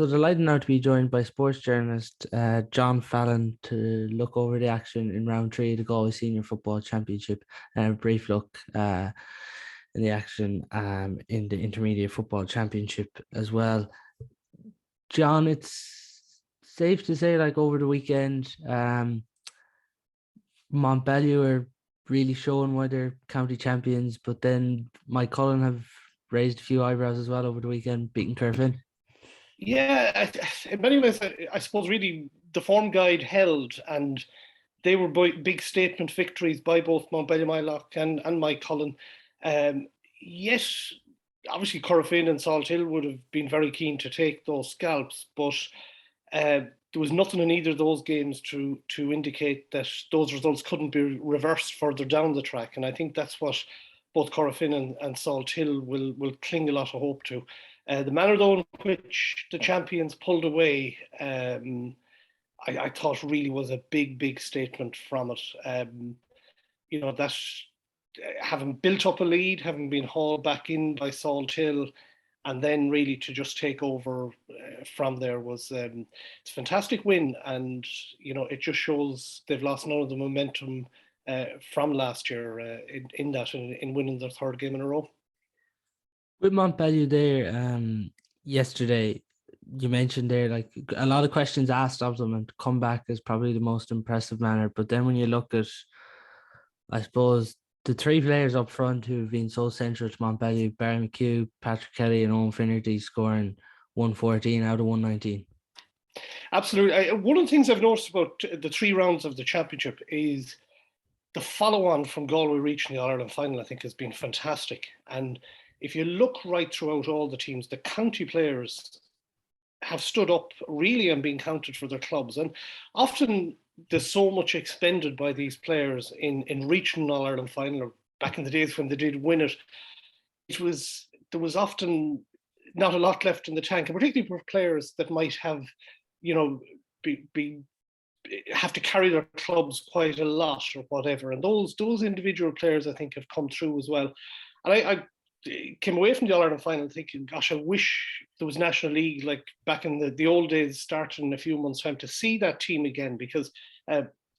So delighted now to be joined by sports journalist John Fallon to look over the action in round 3 of the Galway Senior Football Championship and a brief look in the action in the Intermediate Football Championship as well. John, it's safe to say, like, over the weekend, Montbellew are really showing why they're county champions, but then Moycullen have raised a few eyebrows as well over the weekend, beating Corofin. Yeah, in many ways, I suppose really the form guide held, and they were big statement victories by both Mountbellew-Moylough and Moycullen. Yes, obviously Corofin and Salthill would have been very keen to take those scalps, but there was nothing in either of those games to indicate that those results couldn't be reversed further down the track. And I think that's what both Corofin and Salthill will cling a lot of hope to. The manner, though, in which the champions pulled away, I thought really was a big statement from it. That having built up a lead, having been hauled back in by Salthill, and then really to just take over from there was it's a fantastic win. And, it just shows they've lost none of the momentum from last year in winning their third game in a row. With Montbellew there, yesterday, you mentioned there, like, a lot of questions asked of them, and come back is probably the most impressive manner. But then when you look at, I suppose, the three players up front who have been so central to Montbellew, Barry McHugh, Patrick Kelly and Owen Finnerty, scoring 114 out of 119. Absolutely. One of the things I've noticed about the 3 rounds of the championship is the follow-on from Galway reaching the All-Ireland final, I think, has been fantastic. And if you look right throughout all the teams, the county players have stood up really and been counted for their clubs. And often there's so much expended by these players in reaching an All-Ireland final, or back in the days when they did win it. There was often not a lot left in the tank, and particularly for players that might have, have to carry their clubs quite a lot or whatever. And those individual players, I think, have come through as well. And I came away from the All-Ireland final thinking, gosh, I wish there was National League like back in the old days, starting in a few months' time, to see that team again, because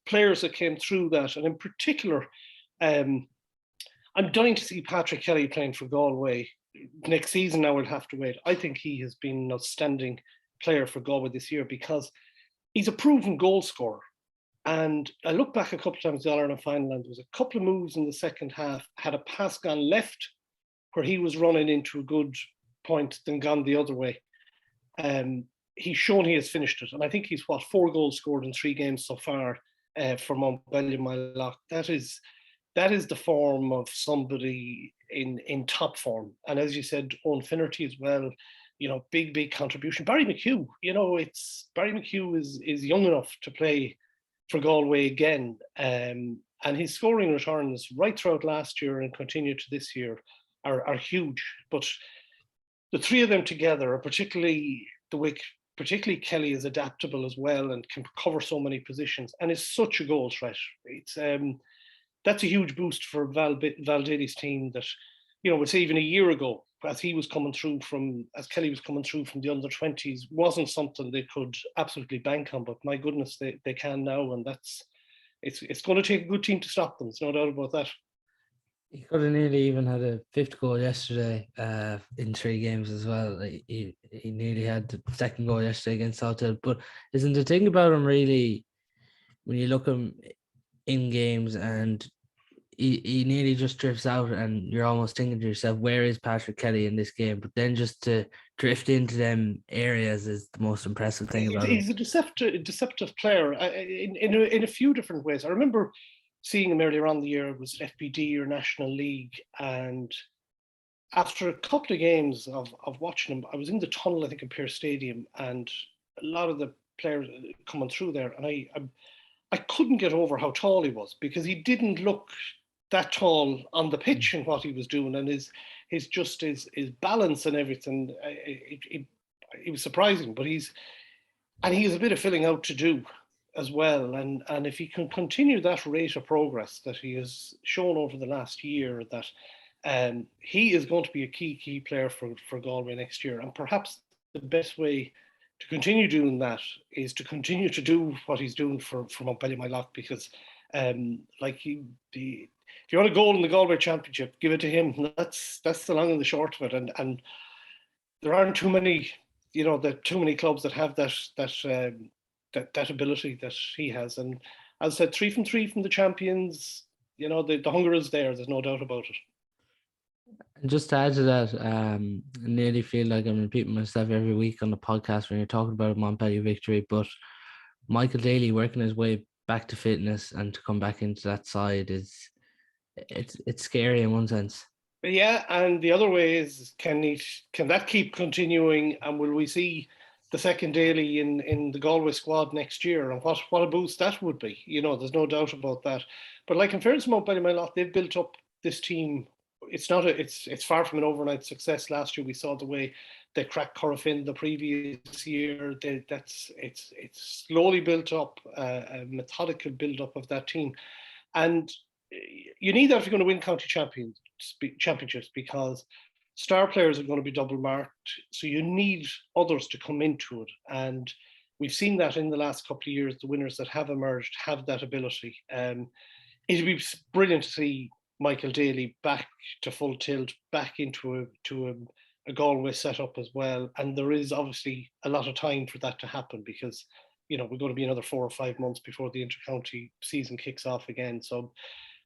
players that came through that, and in particular, I'm dying to see Patrick Kelly playing for Galway next season. Now we'll have to wait. I think he has been an outstanding player for Galway this year because he's a proven goal scorer. And I look back a couple of times at the All-Ireland final, and there was a couple of moves in the second half, had a pass gone left where he was running into a good point, then gone the other way. He's shown he has finished it. And I think he's 4 goals scored in 3 games so far for Montbellew-Moylough. That is the form of somebody in top form. And as you said, Owen Finnerty as well, big contribution. Barry McHugh, Barry McHugh is young enough to play for Galway again. And his scoring returns right throughout last year and continue to this year are huge. But the 3 of them together, are particularly Kelly, is adaptable as well and can cover so many positions and is such a goal threat. It's that's a huge boost for Val Daly's team that, we'll say even a year ago, as Kelly was coming through from the under-20s, wasn't something they could absolutely bank on. But my goodness, they can now, and it's going to take a good team to stop them. There's no doubt about that. He could have nearly even had a 5th goal yesterday in 3 games as well. He nearly had the 2nd goal yesterday against Salthill. But isn't the thing about him really, when you look at him in games, and he nearly just drifts out, and you're almost thinking to yourself, where is Patrick Kelly in this game? But then just to drift into them areas is the most impressive thing about him. He's a deceptive player in a few different ways. I remember seeing him earlier on the year, it was FBD or National League, and after a couple of games of watching him, I was in the tunnel, I think, in Pearse Stadium, and a lot of the players coming through there, and I couldn't get over how tall he was, because he didn't look that tall on the pitch in what he was doing, and his balance and everything, it was surprising. But he has a bit of filling out to do as well, and if he can continue that rate of progress that he has shown over the last year, that he is going to be a key player for Galway next year. And perhaps the best way to continue doing that is to continue to do what he's doing for Mountbellew-Moylough, because if you want a goal in the Galway Championship, give it to him. That's the long and the short of it. And there aren't too many, too many clubs that have that ability that he has. And as I said, 3 from 3 from the champions. The hunger is there. There's no doubt about it. And just to add to that, I nearly feel like I'm repeating myself every week on the podcast when you're talking about a Montbellew victory, but Michael Daly working his way back to fitness and to come back into that side it's scary in one sense. Yeah, and the other way is, can that keep continuing, and will we see the second Daly in the Galway squad next year? And what a boost that would be. There's no doubt about that. But like in fairness to Mountbellew-Moylough, they've built up this team. It's far from an overnight success. Last year we saw the way they cracked Corofin the previous year. It's slowly built up, a methodical build up of that team, and you need that if you're going to win county championships, because star players are going to be double marked. So you need others to come into it, and we've seen that in the last couple of years. The winners that have emerged have that ability. It'd be brilliant to see Michael Daly back to full tilt, back into a Galway setup as well. And there is obviously a lot of time for that to happen, because we're going to be another 4 or 5 months before the intercounty season kicks off again. So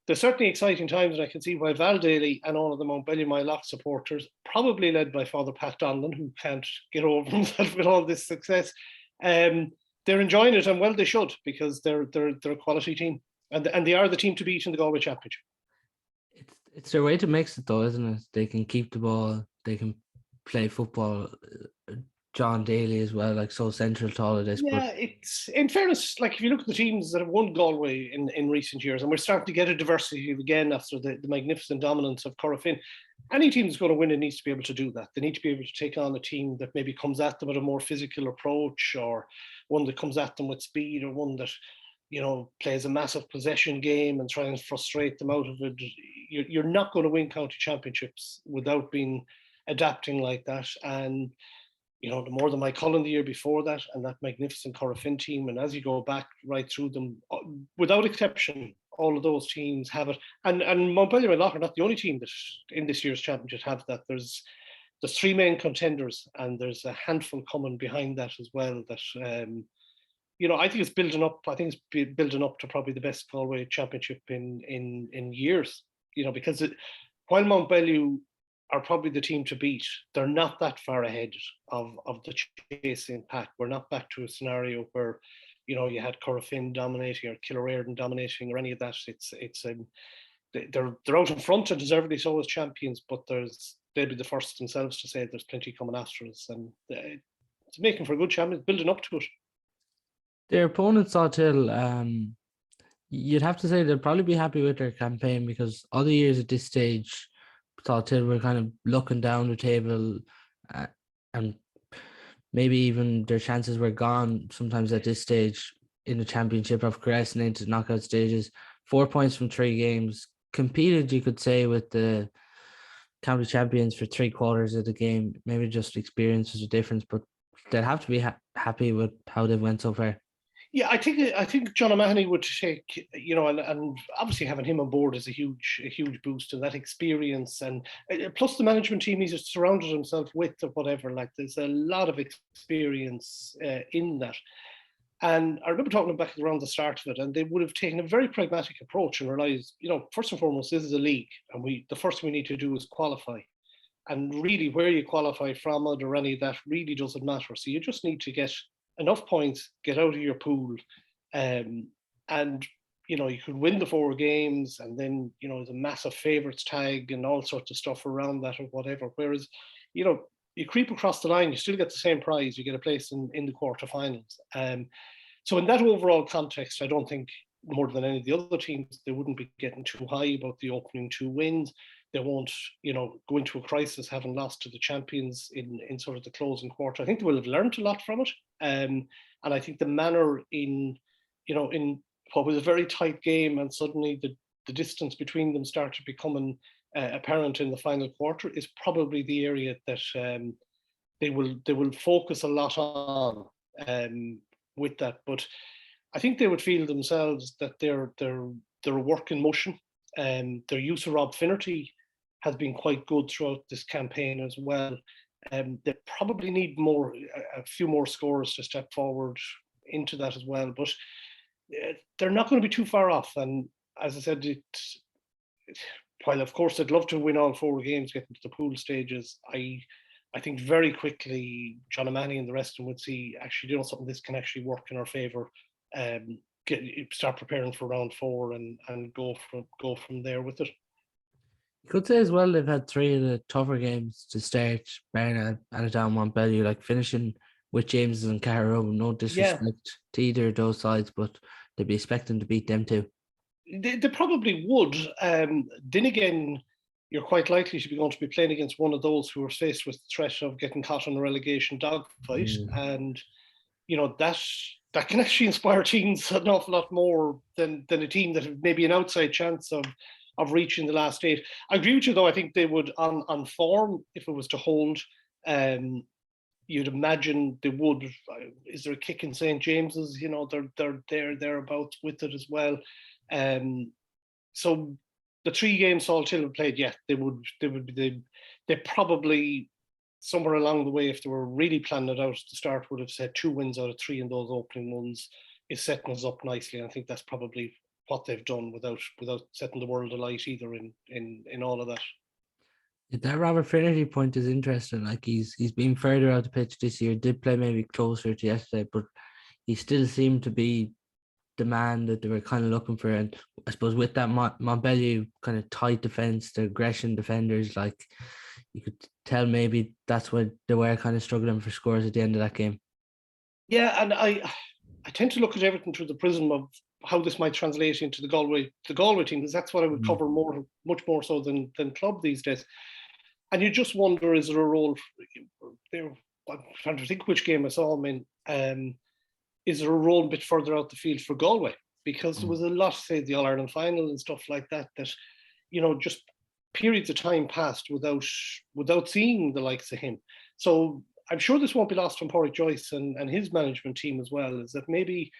there's certainly exciting times, and I can see why Val Daly and all of the Mountbellew-Moylough supporters, probably led by Father Pat Donlan, who can't get over himself with all this success, they're enjoying it, and well they should, because they're a quality team, and they are the team to beat in the Galway Championship. It's their way to mix it though, isn't it? They can keep the ball, they can play football. John Daly as well, like, so central to all of this. Yeah, it's, in fairness, like if you look at the teams that have won Galway in recent years, and we're starting to get a diversity again after the magnificent dominance of Corofin, any team that's going to win it needs to be able to do that. They need to be able to take on a team that maybe comes at them with a more physical approach, or one that comes at them with speed, or one that plays a massive possession game and tries to frustrate them out of it. You're not going to win county championships without adapting like that. And the more than Moycullen the year before that, and that magnificent Corofin team, and as you go back right through them, without exception, all of those teams have it. And Mountbellew-Moylough are not the only team that in this year's championship have that. There's 3 main contenders, and there's a handful coming behind that as well. That I think it's building up. I think it's building up to probably the best Galway championship in years. Because while Mountbellew are probably the team to beat, they're not that far ahead of the chasing pack. We're not back to a scenario where, you had Corofin dominating or Killereardon dominating or any of that. They're out in front, and deservedly so as champions, but they'll be the first themselves to say there's plenty coming after us, and it's making for a good champion, building up to it. Their opponents, Salthill, you'd have to say they'll probably be happy with their campaign, because other years at this stage, Salthill were kind of looking down the table, and maybe even their chances were gone sometimes at this stage in the championship of progressing into knockout stages. 4 points from 3 games, competed, you could say, with the county champions for 3/4 of the game. Maybe just experience was a difference, but they'll have to be happy with how they've went so far. Yeah, I think John O'Mahony would take, and obviously having him on board is a huge boost in that experience, and plus the management team he's surrounded himself with, or whatever. Like, there's a lot of experience in that. And I remember talking back around the start of it, and they would have taken a very pragmatic approach and realised, first and foremost, this is a league, and the first thing we need to do is qualify. And really, where you qualify from it or any of that really doesn't matter. So you just need to get enough points, get out of your pool, and you could win the 4 games, and then there's a massive favourites tag and all sorts of stuff around that or whatever. Whereas you creep across the line, you still get the same prize, you get a place in the quarterfinals. So in that overall context, I don't think, more than any of the other teams, they wouldn't be getting too high about the opening 2 wins. They won't, go into a crisis having lost to the champions in sort of the closing quarter. I think they will have learned a lot from it. And I think the manner in what was a very tight game, and suddenly the distance between them started becoming apparent in the final quarter, is probably the area that they will focus a lot on with that. But I think they would feel themselves that they're a work in motion. Their use of Rob Finnerty has been quite good throughout this campaign as well. They probably need a few more scorers to step forward into that as well. But they're not going to be too far off. And as I said, while of course I'd love to win all 4 games, get into the pool stages, I think very quickly John O'Mahony and the rest of them would see, actually, something, this can actually work in our favour. Start preparing for round 4 and go from there with it. You could say as well they've had 3 of the tougher games to start, Barna, Anadown, Montbellew, like finishing with James and Carrow. No disrespect to either of those sides, but they'd be expecting to beat them too. They probably would. Then again, you're quite likely to be going to be playing against one of those who are faced with the threat of getting caught in a relegation dogfight. And, that can actually inspire teams an awful lot more than a team that have maybe an outside chance of reaching the last 8. I agree with you, though. I think they would, on form, if it was to hold, you'd imagine they would. Is there a kick in St. James's? They're thereabouts with it as well. So the 3 games Salthill have played, they probably, somewhere along the way, if they were really planning it out at the start, would have said 2 wins out of 3 in those opening ones is setting us up nicely. And I think that's probably what they've done without setting the world alight either in all of that. That Robert Finnerty point is interesting. Like he's been further out the pitch this year, did play maybe closer to yesterday, but he still seemed to be the man that they were kind of looking for. And I suppose with that Montbellew kind of tight defence, the aggression defenders, like you could tell maybe that's what they were kind of struggling for scores at the end of that game. Yeah, and I tend to look at everything through the prism of how this might translate into the Galway team, because that's what I would cover much more so than club these days. And you just wonder, is there a role there? I'm trying to think which game I saw them in. Is there a role a bit further out the field for Galway? Because there was a lot, say, the All-Ireland final and stuff like that, just periods of time passed without seeing the likes of him. So I'm sure this won't be lost on Pádraig Joyce and his management team as well, is that maybe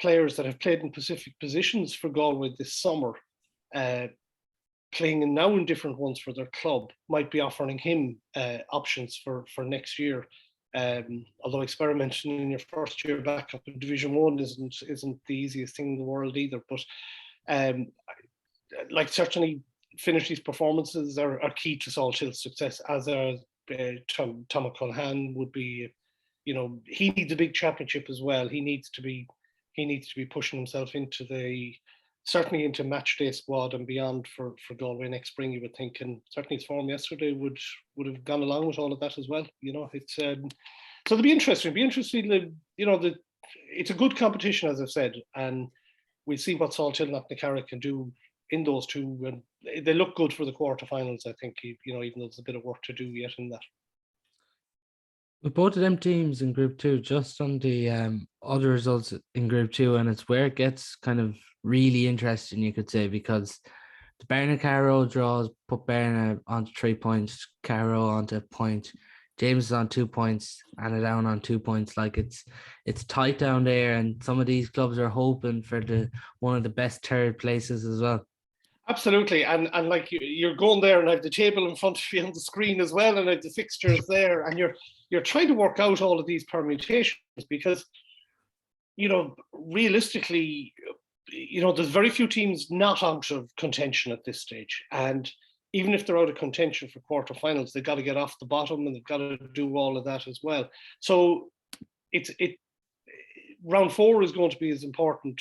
players that have played in specific positions for Galway this summer, playing now in different ones for their club, might be offering him options for next year. Although experimenting in your first year back up in Division 1 isn't the easiest thing in the world either. But certainly Finnerty's performances are key to Salthill's success, as are Tom O'Callaghan would be. He needs a big championship as well. He needs to be pushing himself certainly into match day squad and beyond for Galway next spring, you would think. And certainly his form yesterday would have gone along with all of that as well. It's so it'll be interesting. It'll be interesting. It's a good competition, as I've said, and we'll see what Salthill-Knocknacarra can do in those 2. And they look good for the quarterfinals, I think. Even though there's a bit of work to do yet in that. With both of them teams in Group 2, just on the other results in Group 2, and it's where it gets kind of really interesting, you could say, because the Barna-Carrow draws put Barna onto 3 points, Carrow onto a point, James is on 2 points, Anadown on 2 points. Like it's tight down there, and some of these clubs are hoping for one of the best third places as well. Absolutely, and like you're going there, and I have the table in front of you on the screen as well, and I have the fixtures there, and you're trying to work out all of these permutations, because realistically, there's very few teams not out of contention at this stage, and even if they're out of contention for quarterfinals, they've got to get off the bottom, and they've got to do all of that as well. So round 4 is going to be as important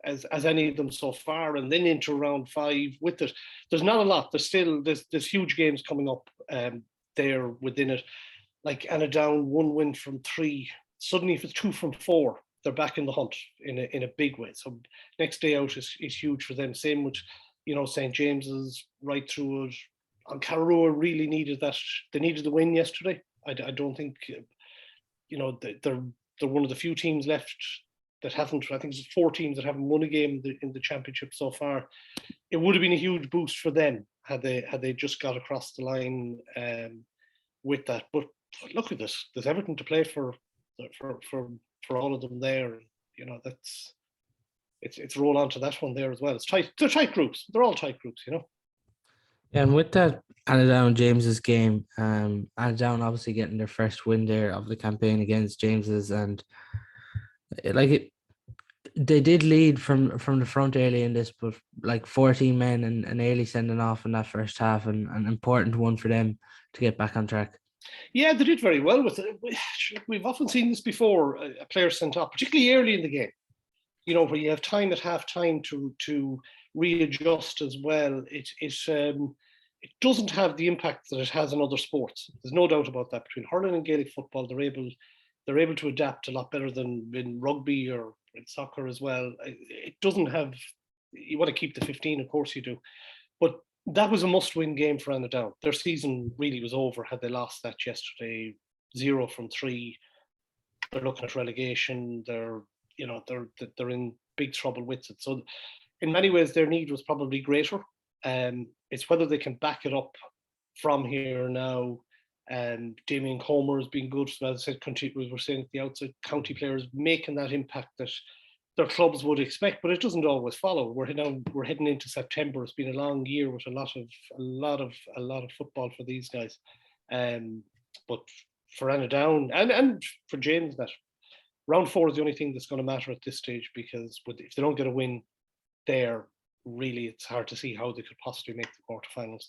as any of them so far, and then into round 5 with it. There's not a lot. There's huge games coming up there within it. Like Anadown, 1 win from 3. Suddenly, if it's 2 from 4, they're back in the hunt in a big way. So next day out is huge for them. Same with St. James's, right through it. And Carrow really needed that. They needed the win yesterday. I don't think they're one of the few teams left that haven't. I think there's 4 teams that haven't won a game in the championship so far. It would have been a huge boost for them had they just got across the line with that. But look at this. There's everything to play for all of them there. You know, it's roll on to that one there as well. It's tight. They're tight groups. They're all tight groups. You know. And with that, Annadown James's game, Annadown obviously getting their first win there of the campaign against James's, and they did lead from the front early in this, but like 14 men and early sending off in that first half, and an important one for them to get back on track. Yeah, they did very well with it. We've often seen this before, a player sent off, particularly early in the game, you know, where you have time at half time to readjust as well. It doesn't have the impact that it has in other sports. There's no doubt about that. Between hurling and Gaelic football, they're able to adapt a lot better than in rugby or in soccer as well. It doesn't have. You want to keep the 15, of course you do, but that was a must-win game for Annadown. Their season really was over had they lost that yesterday. 0 from 3. They're looking at relegation. They're in big trouble with it. So, in many ways, their need was probably greater. It's whether they can back it up from here now. Damien Comer has been good. So as I said, we were saying at the outset, county players making that impact that their clubs would expect, but it doesn't always follow. We're heading into September. It's been a long year with a lot of football for these guys. But for Annadown and for James, that round 4 is the only thing that's going to matter at this stage, because if they don't get a win there, really it's hard to see how they could possibly make the quarterfinals.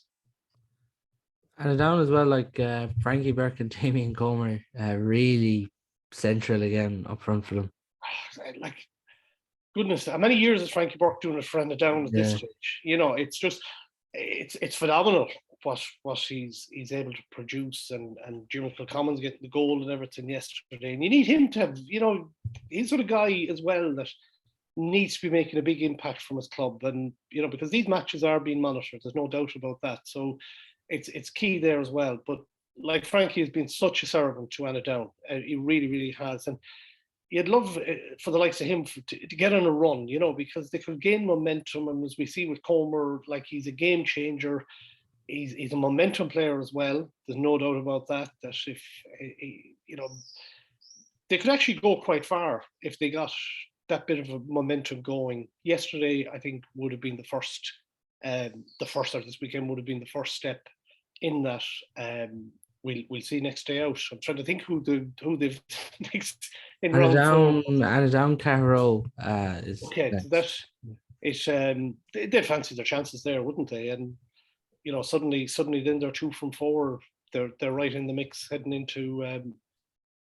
Annadown as well, like Frankie Burke and Damien Comer, really central again up front for them. Like, goodness, how many years is Frankie Burke doing it for Annadown at this stage? You know, it's just it's phenomenal what he's able to produce, and Jim Kilcommon's getting the goal and everything yesterday. And you need him to have, you know, he's sort of guy as well that needs to be making a big impact from his club, and you know, because these matches are being monitored, there's no doubt about that. So it's key there as well. But like, Frankie has been such a servant to Annadown. He really, really has. And you'd love for the likes of him to get on a run, you know, because they could gain momentum. And as we see with Comer, like, he's a game changer. He's a momentum player as well. There's no doubt about that. That if, you know, they could actually go quite far if they got that bit of a momentum going. Yesterday, I think, would have been the first, or this weekend would have been the first step in that. We'll see next day out. I'm trying to think who they've next in round 4. Annadown Carrow is okay. So that it's they'd fancy their chances there, wouldn't they? And you know, suddenly then they're 2 from 4. They're right in the mix heading into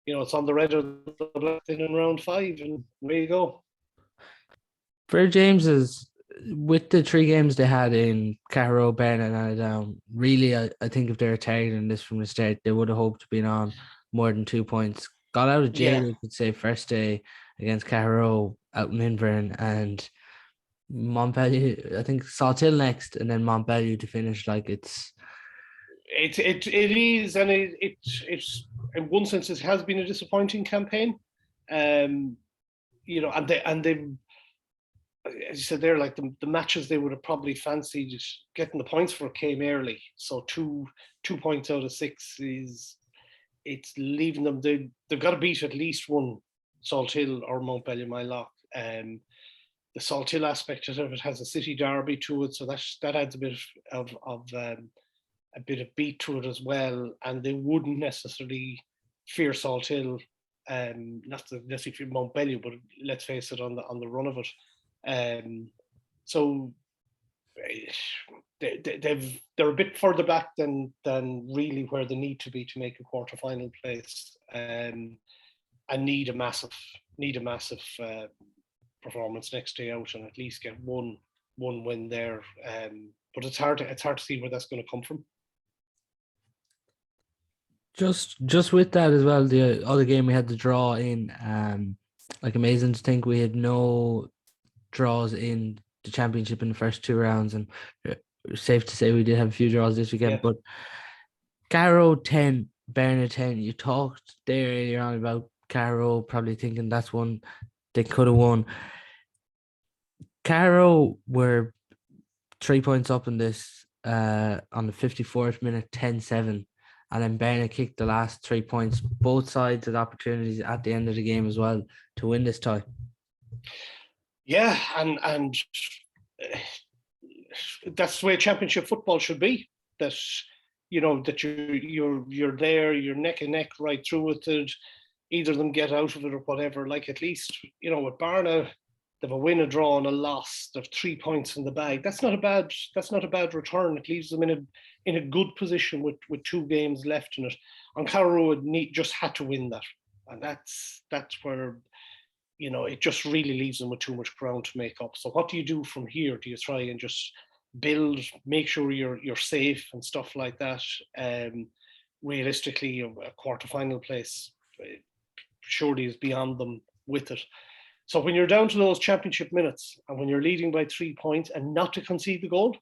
you know, it's on the red or the black thing in round 5, and there you go. For James's, with the 3 games they had in Carrow, Bern and Annadown, really, I think if they were targeting this from the start, they would have hoped to be on more than 2 points. Got out of jail, you could say, first day against Carrow out in Invern, and Montbellew, I think Salthill next, and then Montbellew to finish. Like, it is, and it's in one sense it has been a disappointing campaign. You know, and they, as you said there, like the matches they would have probably fancied getting the points for came early. So 2 points out of 6 it's leaving them. They've got to beat at least one Salthill or Mountbellew-Moylough. The Salthill aspect of it has a city derby to it, so that adds a bit of a bit of beat to it as well. And they wouldn't necessarily fear Salthill, not necessarily fear Mountbellew, but let's face it, on the run of it. So they're a bit further back than really where they need to be to make a quarterfinal place, and need a massive performance next day out, and at least get one win there. But it's hard to see where that's going to come from. Just with that as well, the other game we had to draw in. Like, amazing to think we had no draws in the championship in the first 2 rounds, and safe to say we did have a few draws this weekend. But Carrow 10, Bern 10. You talked there earlier on about Carrow probably thinking that's one they could have won. Carrow were 3 points up in this on the 54th minute, 10-7. and then Barna kicked the last 3 points. Both sides had opportunities at the end of the game as well to win this tie. Yeah, and that's the way championship football should be. That that you're there, you're neck and neck right through with it. Either of them get out of it or whatever. Like at least with Barna, they've a win, a draw, and a loss. They've 3 points in the bag. That's not a bad return. It leaves them in a good position with 2 games left in it. And Carrow just had to win that, and that's where it just really leaves them with too much ground to make up. So what do you do from here? Do you try and just build, make sure you're safe and stuff like that? Realistically, a quarterfinal place surely is beyond them with it. So when you're down to those championship minutes and when you're leading by 3 points and not to concede the goal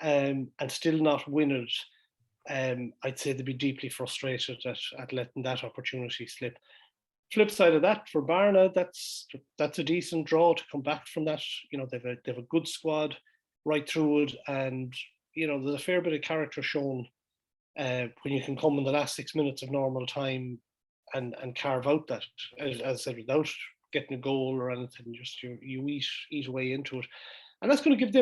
and still not win it, I'd say they'd be deeply frustrated at letting that opportunity slip. Flip side of that, for Barna, that's a decent draw to come back from that. They've a good squad right through it, and there's a fair bit of character shown when you can come in the last 6 minutes of normal time and carve out that, as I said, without getting a goal or anything, just you eat away into it, and that's going to give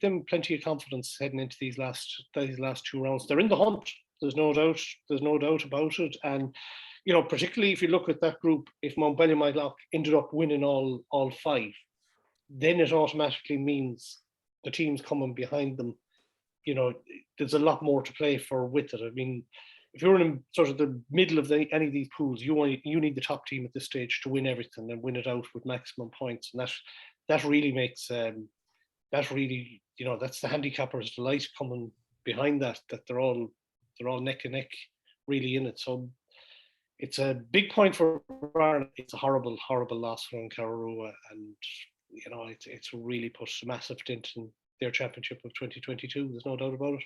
them plenty of confidence heading into these last 2 rounds. They're in the hunt. There's no doubt about it, and particularly if you look at that group, if Mountbellew-Moylough ended up winning all 5, then it automatically means the teams coming behind them, there's a lot more to play for with it. I mean, if you're in sort of the middle of any of these pools, you need the top team at this stage to win everything and win it out with maximum points, and that really makes that's the handicapper's delight coming behind that they're all neck and neck really in it. So it's a big point for Barna. It's a horrible loss for Carrow, and it's really put a massive dent in their championship of 2022. There's no doubt about it.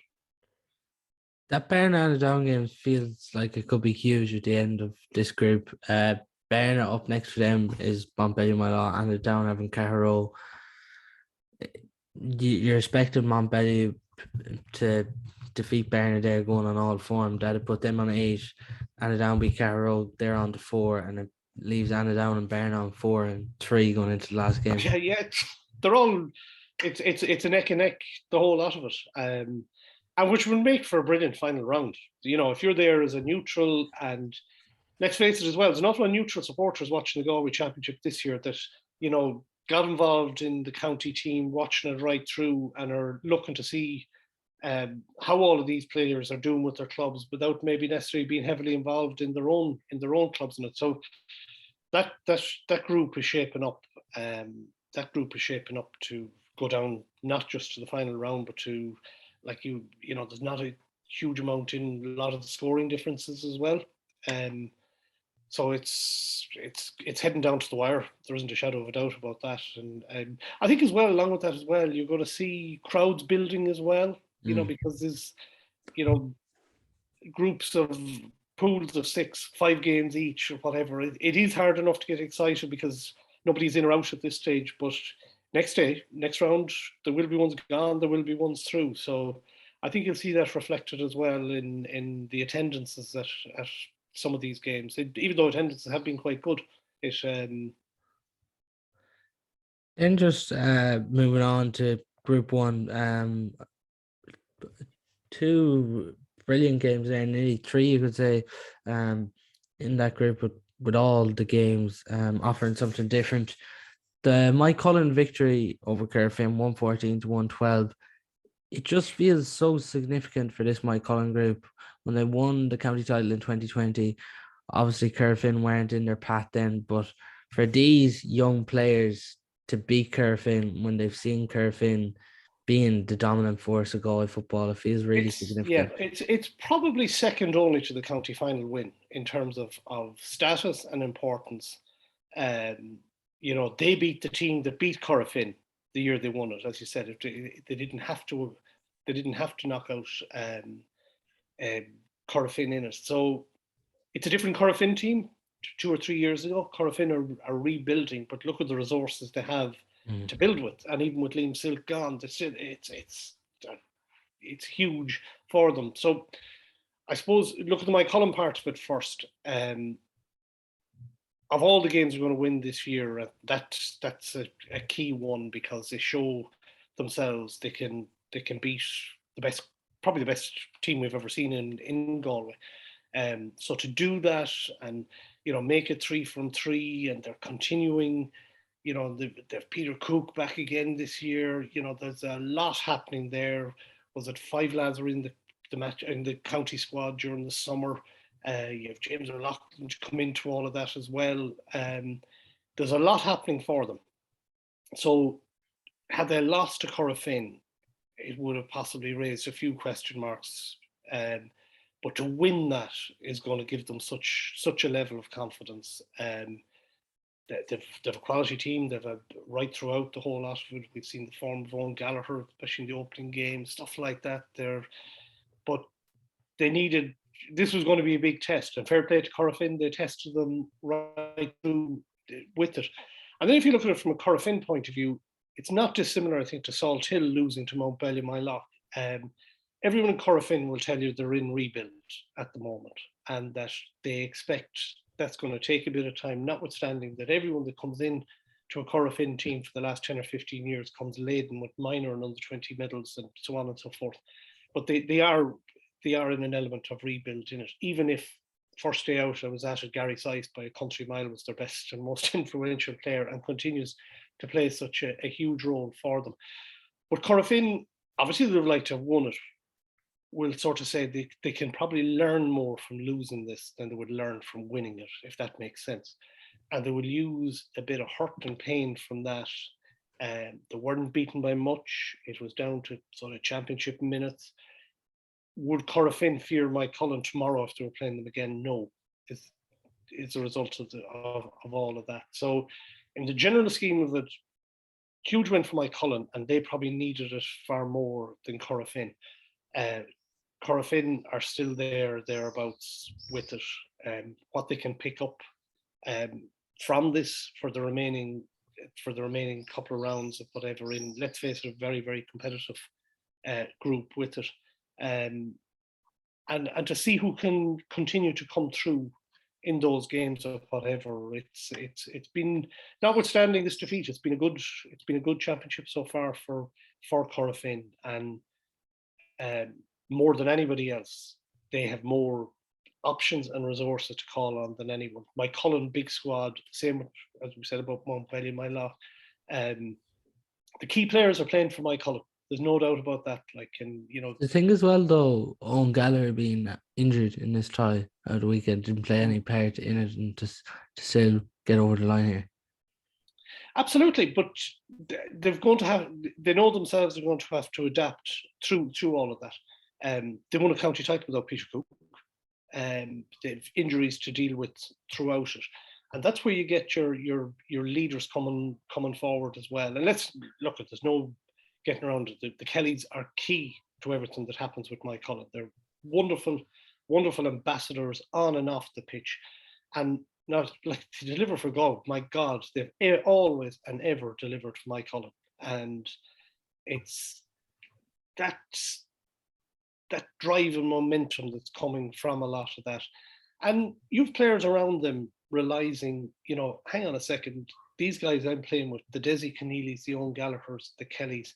That Barna and Down game feels like it could be huge at the end of this group. Barna up next for them is Mountbellew-Moylough, and Down having Carrow. You're expecting Mountbellew to defeat Barna there going on all form. That'd put them on 8, and Down beat Carrow, they're on to 4, and it leaves Down and Barna on 4 and 3 going into the last game. Yeah, they're all. It's a neck and neck, the whole lot of it, and which would make for a brilliant final round. If you're there as a neutral, and let's face it as well, there's an awful lot of neutral supporters watching the Galway Championship this year that got involved in the county team, watching it right through, and are looking to see how all of these players are doing with their clubs without maybe necessarily being heavily involved in their own clubs in it. So that group is shaping up. That group is shaping up to go down not just to the final round, but to there's not a huge amount in a lot of the scoring differences as well. So it's heading down to the wire. There isn't a shadow of a doubt about that. And I think as well, along with that as well, you're going to see crowds building as well. Because there's groups of pools of 6, 5 games each or whatever. It is hard enough to get excited because nobody's in or out at this stage. But next round, there will be ones gone, there will be ones through. So I think you'll see that reflected as well in the attendances at some of these games. Even though attendances have been quite good, Then just moving on to Group 1, 2 brilliant games there, nearly 3 you could say, in that group with all the games offering something different. The Moycullen victory over Corofin, 114 to 112. It just feels so significant for this Moycullen group when they won the county title in 2020. Obviously, Corofin weren't in their path then, but for these young players to beat Corofin when they've seen Corofin being the dominant force of Galway football, it feels really significant. Yeah, it's probably second only to the county final win in terms of status and importance. They beat the team that beat Corofin the year they won it. As you said, they didn't have to knock out Corofin in it. So it's a different Corofin team. 2 or 3 years ago, Corofin are rebuilding, but look at the resources they have to build with, and even with Liam Silk gone, it's huge for them. So I suppose look at the Moycullen part of it first. Of all the games we're going to win this year, that's a key one, because they show themselves they can beat the best, probably the best team we've ever seen in Galway. So to do that and make it 3 from 3, and they're continuing. They've Peter Cook back again this year. There's a lot happening there. Was it 5 lads were in the match in the county squad during the summer? You have James O'Loughlin to come into all of that as well. There's a lot happening for them. So had they lost to Corofin, it would have possibly raised a few question marks. But to win that is going to give them such a level of confidence. They've a quality team. They've a right throughout the whole lot of it. We've seen the form of Owen Gallagher, especially in the opening game, stuff like that. But they needed. This was going to be a big test, and fair play to Corofin. They tested them right through with it. And then if you look at it from a Corofin point of view, it's not dissimilar, I think, to Salthill losing to Mountbellew-Moylough. Everyone in Corofin will tell you they're in rebuild at the moment, and that they expect that's going to take a bit of time, notwithstanding that everyone that comes in to a Corofin team for the last 10 or 15 years comes laden with minor and under 20 medals and so on and so forth. But they are in an element of rebuild in it. Even if first day out I was at Gary Sice by a country mile was their best and most influential player, and continues to play such a huge role for them. But Corofin, obviously they would like to have won it, will sort of say they can probably learn more from losing this than they would learn from winning it, if that makes sense. And they will use a bit of hurt and pain from that. They weren't beaten by much. It was down to sort of championship minutes. Would Corofin fear Moycullen tomorrow if they were playing them again? No. It's a result of all of that. So in the general scheme of it, huge win for Moycullen, and they probably needed it far more than Corofin. Corofin are still thereabouts with it. What they can pick up from this for the remaining couple of rounds of whatever, in, let's face it, a very, very competitive group with it. And to see who can continue to come through in those games or whatever. It's been, notwithstanding this defeat, it's been a good championship so far for Corofin, and more than anybody else, they have more options and resources to call on than anyone. Moycullen, big squad, same as we said about Mountbellew-Moylough. The key players are playing for Moycullen. There's no doubt about that. The thing as well, though, Owen Gallagher being injured in this tie at the weekend didn't play any part in it, and to still get over the line here. Absolutely, but they know themselves they're going to have to adapt through all of that. They won a county title without Peter Cook. They've injuries to deal with throughout it, and that's where you get your leaders coming forward as well. And let's look at, there's no getting around it. The Kellys are key to everything that happens with Moycullen. They're wonderful ambassadors on and off the pitch, and not like to deliver for God. My God, they've always and ever delivered for Moycullen, and it's that drive and momentum that's coming from a lot of that. And you've players around them realizing, hang on a second, these guys I'm playing with, the Desi Keneallys, the Owen Gallaghers, the Kellys,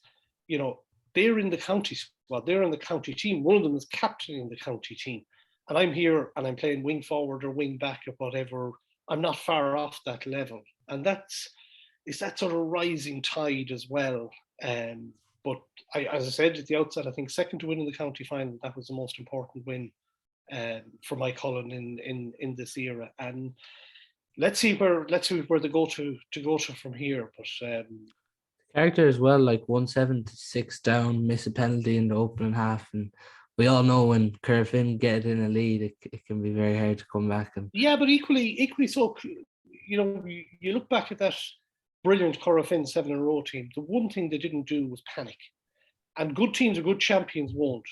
they're in the county squad, they're in the county team. One of them is captaining the county team. And I'm here and I'm playing wing forward or wing back or whatever. I'm not far off that level. And it's that sort of rising tide as well. But as I said at the outset, I think second to win in the county final, that was the most important win for Moycullen in this era. And let's see where they go to from here. But character as well, like 1-7-6 down, miss a penalty in the opening half, and we all know when Corofin get in a lead, it can be very hard to come back. And yeah, but equally so, you look back at that brilliant Corofin 7 in a row team. The one thing they didn't do was panic, and good teams or good champions won't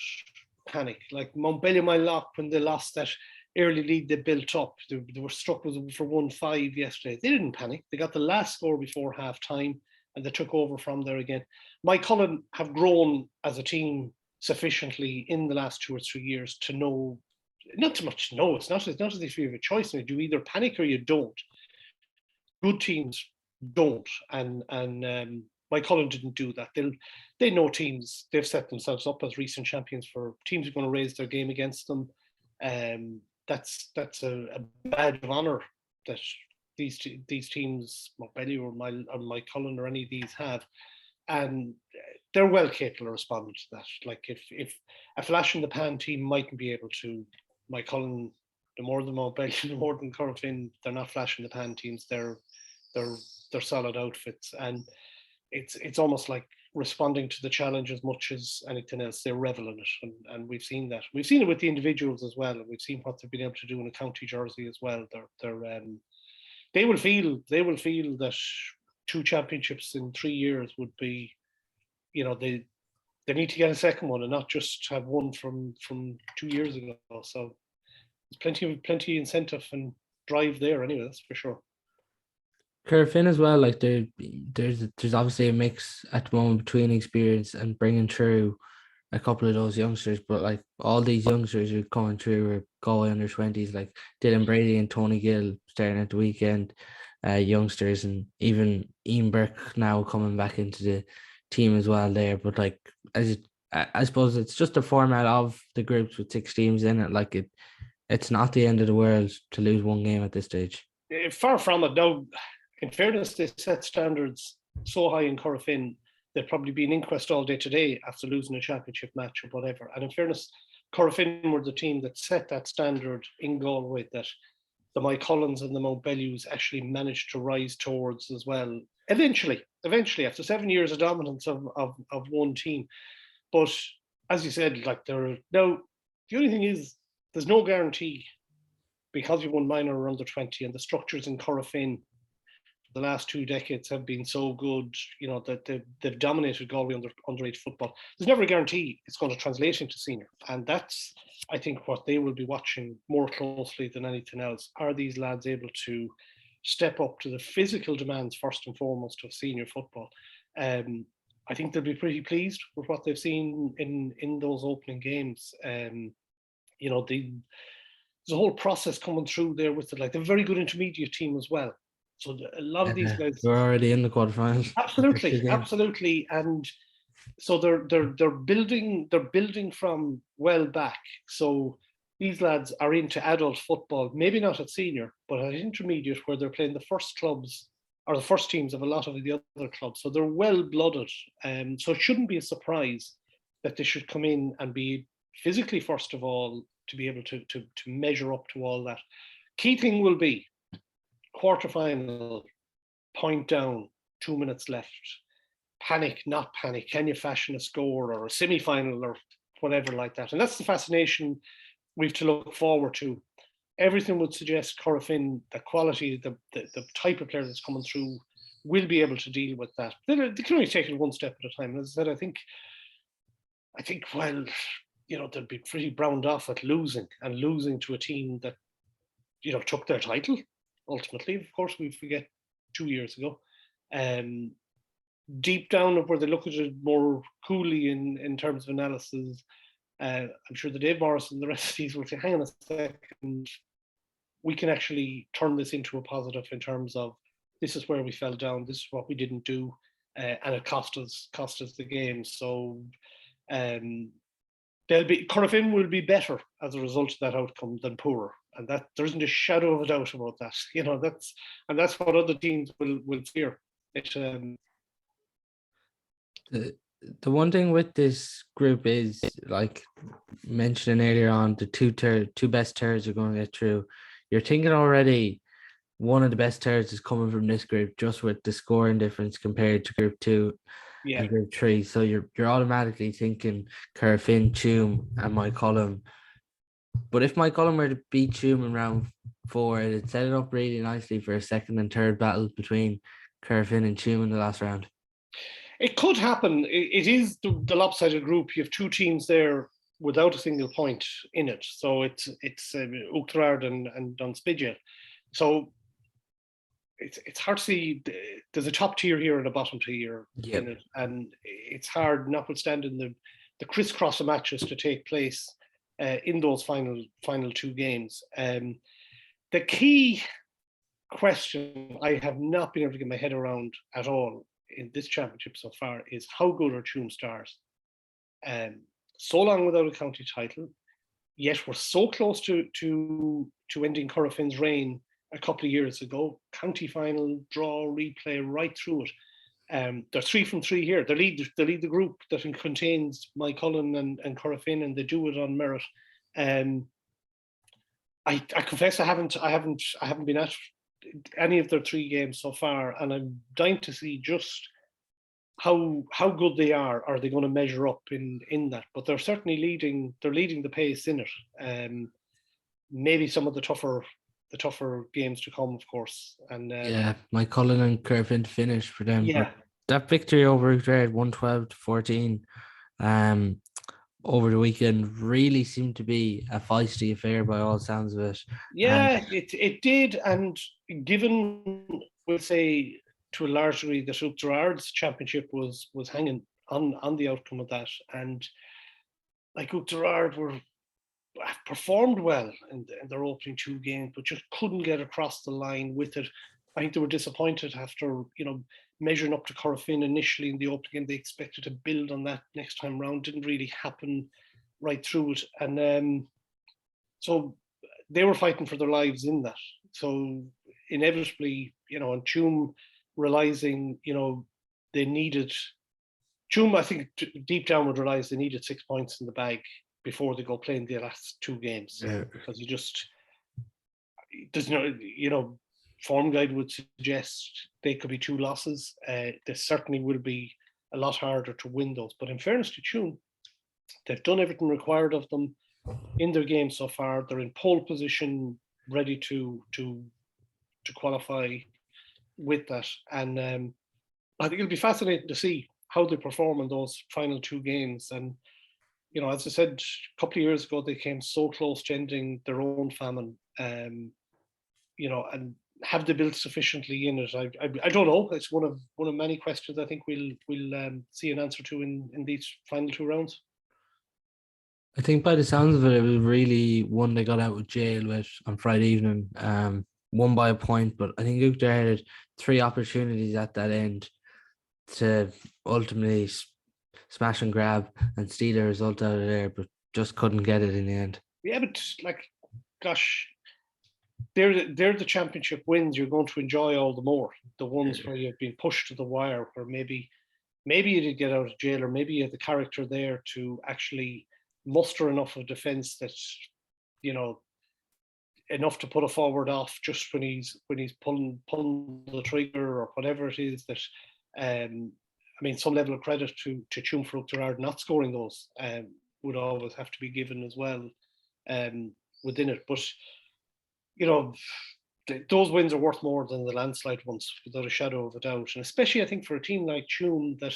panic. Like Mountbellew-Moylough, when they lost that early lead they built up, they were struck for 1-5 yesterday. They didn't panic. They got the last score before half time, and they took over from there again. Moycullen have grown as a team sufficiently in the last 2 or 3 years to know not so much. No, it's not as if you have a choice. You either panic or you don't. Good teams don't, and Moycullen didn't do that. They know teams. They've set themselves up as recent champions for teams who are going to raise their game against them. That's a badge of honour that these teams, Mountbellew or Moycullen or any of these have, and they're well capable of responding to that. Like if a flash in the pan team mightn't be able to, Moycullen, the more than Mountbellew, the more than Corofin, they're not flash in the pan teams. They're solid outfits, and it's almost like responding to the challenge as much as anything else. They revel in it, and we've seen that. We've seen it with the individuals as well, and we've seen what they've been able to do in a county jersey as well. They will feel that 2 championships in 3 years would be, they need to get a second one and not just have one from 2 years ago. So there's plenty of incentive and drive there anyway, that's for sure. Corofin as well, like there's obviously a mix at the moment between experience and bringing through a couple of those youngsters, but like all these youngsters who are coming through are Galway under-20s, like Dylan Brady and Tony Gill starting at the weekend, youngsters, and even Ian Burke now coming back into the team as well there. But like, I suppose it's just the format of the groups with 6 teams in it. Like it's not the end of the world to lose one game at this stage. Far from it. Now, in fairness, they set standards so high in Corofin, there'd probably be an inquest all day today after losing a championship match or whatever. And in fairness, Corofin were the team that set that standard in Galway that the Moycullens and the Mountbellews actually managed to rise towards as well. Eventually, after 7 years of dominance of one team. But as you said, like now, the only thing is there's no guarantee because you've won minor or under 20, and the structures in Corofin the last 2 decades have been so good, that they've dominated Galway underage football. There's never a guarantee it's going to translate into senior. And that's, I think, what they will be watching more closely than anything else. Are these lads able to step up to the physical demands, first and foremost, of senior football? I think they'll be pretty pleased with what they've seen in those opening games. There's a whole process coming through there with it. Like, they're a very good intermediate team as well. So a lot of these guys are already in the quarterfinals. Absolutely, and so they're building from well back. So these lads are into adult football, maybe not at senior, but at intermediate, where they're playing the first clubs or the first teams of a lot of the other clubs. So they're well blooded, so it shouldn't be a surprise that they should come in and be physically first of all to be able to measure up to all that. Key thing will be quarterfinal, point down, 2 minutes left. Panic, not panic. Can you fashion a score, or a semi-final or whatever like that? And that's the fascination we've to look forward to. Everything would suggest Corofin, the quality, the type of player that's coming through, will be able to deal with that. They can only take it one step at a time. As I said, I think while they'd be pretty browned off at losing to a team that took their title. Ultimately, of course, we forget 2 years ago. Deep down, where they look at it more coolly in terms of analysis, I'm sure the Dave Morris and the rest of these will say, hang on a second, we can actually turn this into a positive in terms of this is where we fell down, this is what we didn't do, and it cost us the game. So Corofin will be better as a result of that outcome than poorer. And that there isn't a shadow of a doubt about that. That's what other teams will fear. The one thing with this group is, like mentioning earlier on, the two best tiers are going to get through. You're thinking already one of the best tiers is coming from this group, just with the scoring difference compared to group 2 and group 3. So you're automatically thinking Corofin, Tuam, and Moycullen. But if Moycullen were to beat Tuam in round 4, it'd set it up really nicely for a second and third battle between Corofin and Tuam in the last round. It could happen. It is the lopsided group. You have 2 teams there without a single point in it. So it's Oughterard and Dunspidgel. So it's hard to see. There's a top tier here and a bottom tier in it, and it's hard, notwithstanding the crisscross of matches to take place. in those final two games. The key question I have not been able to get my head around at all in this championship so far is how good are Tuam Stars? So long without a county title, yet we're so close to ending Corofin's reign a couple of years ago. County final, draw, replay, right through it. They're 3 from 3 here. They lead the group that contains Moycullen and Corofin, and they do it on merit. I confess I haven't been at any of their 3 games so far, and I'm dying to see just how good they are. Are they going to measure up in that? But they're certainly leading. They're leading the pace in it. Maybe some of the tougher games to come, of course. And Moycullen and Corofin finish for them. Yeah, but that victory over Uachtarard, 112-14, over the weekend really seemed to be a feisty affair by all sounds of it. Yeah, it did, and given, we'll say, to a large degree, that Uachtarard's championship was hanging on the outcome of that, and like Uachtarard performed well in their opening 2 games, but just couldn't get across the line with it. I think they were disappointed after measuring up to Corofin initially in the opening game. They expected to build on that next time round. Didn't really happen right through it, and so they were fighting for their lives in that. So inevitably, and Tuam realizing, they needed. Tuam, I think, deep down would realize they needed 6 points in the bag before they go playing the last 2 games, because there's no, form guide would suggest they could be 2 losses. They certainly will be a lot harder to win those. But in fairness to Tuam, they've done everything required of them in their game so far. They're in pole position, ready to qualify with that. And I think it'll be fascinating to see how they perform in those final 2 games. And as I said, a couple of years ago, they came so close to ending their own famine. And have they built sufficiently in it? I don't know. It's one of many questions I think we'll see an answer to in these final 2 rounds. I think by the sounds of it, it was really one they got out of jail with on Friday evening. Won by a point, but I think Uachtarard had 3 opportunities at that end to ultimately smash and grab and steal a result out of there, but just couldn't get it in the end. Yeah, but gosh, they're the championship wins you're going to enjoy all the more. The ones where you've been pushed to the wire, where maybe you did get out of jail, or maybe you had the character there to actually muster enough of defence that, enough to put a forward off just when he's pulling the trigger or whatever it is that. Some level of credit to Tuam for Uachtarard not scoring those would always have to be given as well within it. But, those wins are worth more than the landslide ones, without a shadow of a doubt. And especially, I think, for a team like Tuam that,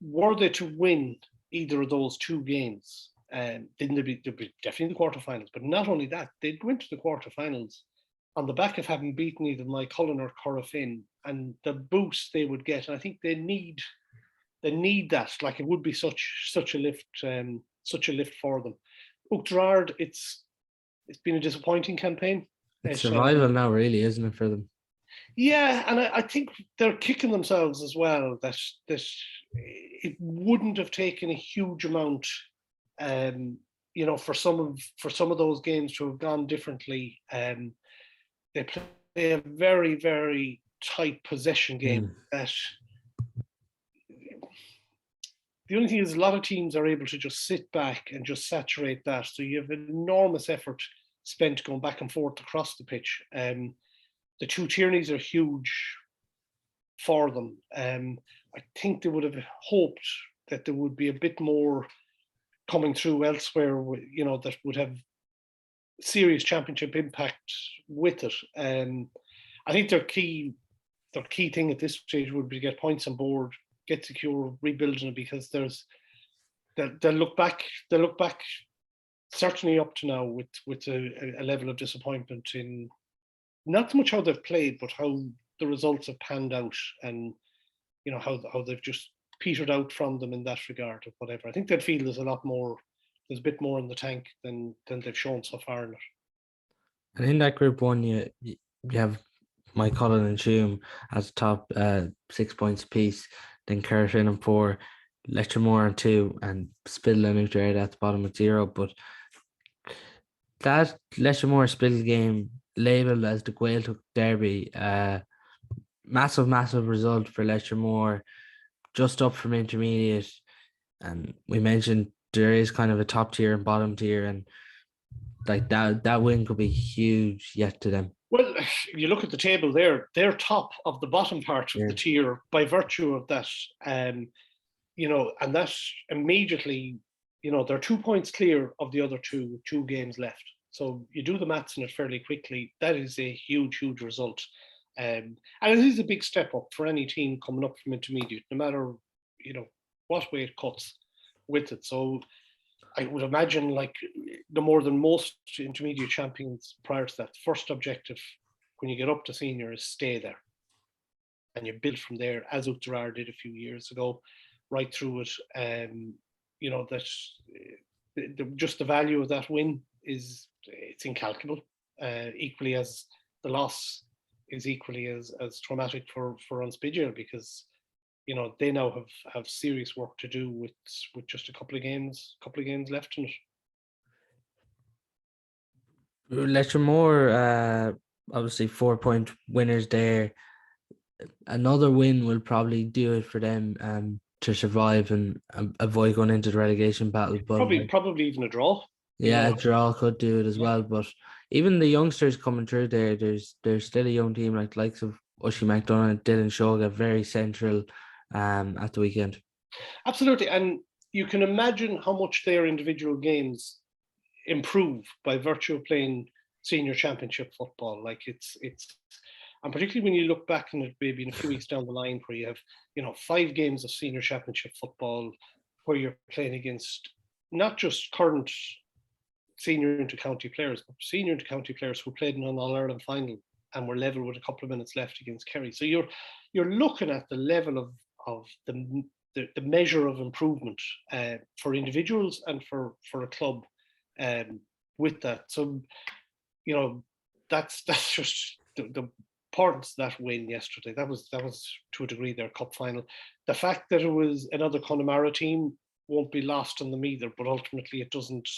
were they to win either of those 2 games, then they'd be definitely in the quarterfinals. But not only that, they'd go into the quarterfinals on the back of having beaten either Moycullen or Corofin, and the boost they would get. And I think they need that. Like, it would be such a lift for them. Uachtarard, it's been a disappointing campaign. It's survival now, really, isn't it, for them? Yeah, and I think they're kicking themselves as well that it wouldn't have taken a huge amount, for some of those games to have gone differently. They play a very, very tight possession game that the only thing is a lot of teams are able to just sit back and just saturate that. So you have enormous effort spent going back and forth across the pitch. The 2 Tierneys are huge for them. I think they would have hoped that there would be a bit more coming through elsewhere, that would have serious championship impact with it. I think their key thing at this stage would be to get points on board, get secure, rebuilding it, because they'll look back certainly up to now with a level of disappointment in not so much how they've played, but how the results have panned out, and how they've just petered out from them in that regard or whatever. I think they'd feel there's a lot more there's a bit more in the tank than they've shown so far in it. And in that Group 1, you have Moycullen and Tuam as the top 6 points apiece, then Corofin and 4, Letchermore and 2, and Spittle and Outre at the bottom with 0. But that Letchermore Spittle game, labelled as the Gaeltacht Derby, massive result for Letchermore, just up from intermediate. And we mentioned there is kind of a top tier and bottom tier, and like that win could be huge yet to them. Well, you look at the table there, they're top of the bottom part of the tier by virtue of that. You know, and that immediately, you know, they're 2 points clear of the other two games left. So you do the maths in it fairly quickly. That is a huge result. And it is a big step up for any team coming up from intermediate, no matter, you know, what way it cuts with it. So I would imagine, like, no more than most intermediate champions prior to that, first objective when you get up to senior is stay there. And you build from there, as Outre did a few years ago, right through it. You know, that just the value of that win it's incalculable. Equally as the loss is equally as traumatic for Unspidgel, because, you know, they now have serious work to do with just a couple of games left in it. Letchermore, obviously 4 point winners there. Another win will probably do it for them to survive and avoid going into the relegation battle. But probably even a draw. Yeah, a draw could do it as well. But even the youngsters coming through there's still a young team like the likes of Ushie McDonough, Dylan Shoga, very central at the weekend. Absolutely, and you can imagine how much their individual games improve by virtue of playing senior championship football. Like it's and particularly when you look back in it, maybe in a few weeks down the line, where you have, you know, 5 games of senior championship football where you're playing against not just current senior inter-county players, but senior inter-county players who played in an All-Ireland final and were level with a couple of minutes left against Kerry. So you're looking at the level of the measure of improvement for individuals and for a club with that. So, you know, that's just the importance of that win yesterday. That was to a degree their cup final. The fact that it was another Connemara team won't be lost on them either, but ultimately it doesn't,